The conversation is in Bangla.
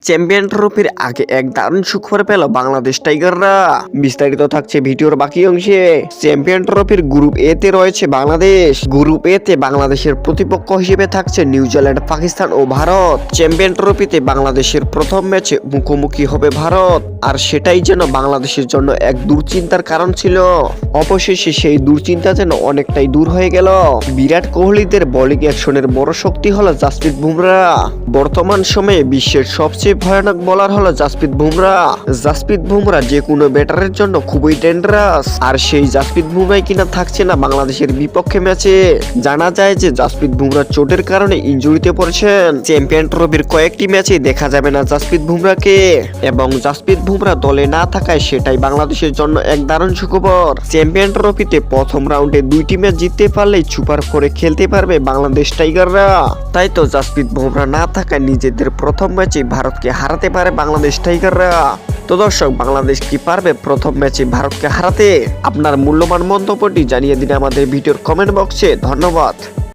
চ্যাম্পিয়ন ট্রফির আগে এক দারুণ সুখবর পেল বাংলাদেশ টাইগাররা। বিস্তারিত থাকছে ভিডিওর বাকি অংশে। চ্যাম্পিয়ন ট্রফির গ্রুপ এ তে রয়েছে বাংলাদেশ। গ্রুপ এ তে বাংলাদেশের প্রতিপক্ষ হিসেবে থাকছে নিউজিল্যান্ড, পাকিস্তান ও ভারত। চ্যাম্পিয়ন ট্রফিতে বাংলাদেশের প্রথম ম্যাচে মুখোমুখি হবে ভারত, আর সেটাই যেন বাংলাদেশের জন্য এক দুশ্চিন্তার কারণ ছিল। অবশেষে সেই দুশ্চিন্তা যেন অনেকটাই দূর হয়ে গেল। বিরাট কোহলিদের বোলিং অ্যাকশনের বড় শক্তি হলো জাসপ্রীত বুমরা। বর্তমান সময়ে বিশ্বের সবচেয়ে ভয়ানক বোলার হলো জাসপ্রীত বুমরা। জাসপ্রীত বুমরা যে কোনো ব্যাটারের জন্য খুবই ডেঞ্জারাস, আর সেই জাসপ্রীত বুমরাই কিনা থাকছে না বাংলাদেশের বিপক্ষে ম্যাচে। জানা যায় যে জাসপ্রীত বুমরা চোটের কারণে ইনজুরিতে পড়েছেন। চ্যাম্পিয়ন ট্রফির কয়েকটি ম্যাচে দেখা যাবে না জাসপ্রীত বুমরাকে, এবং জাসপ্রীত বুমরা দলে না থাকায় সেটাই বাংলাদেশের জন্য এক দারুণ সুখবর। চ্যাম্পিয়ন ট্রফিতে প্রথম রাউন্ডে দুইটি ম্যাচ জিততে পারলেই সুপার ফোরে খেলতে পারবে বাংলাদেশ টাইগাররা। তাই তো জাসপ্রীত বুমরা না থাকায় নিজেদের প্রথম ম্যাচে ভারতকে হারাতে পারে বাংলাদেশ টাইগাররা। তো দর্শক, বাংলাদেশ কি পারবে প্রথম ম্যাচে ভারতকে হারাতে? আপনার মূল্যবান মন্তব্যটি জানিয়ে দিন আমাদের ভিডিওর কমেন্ট বক্সে। ধন্যবাদ।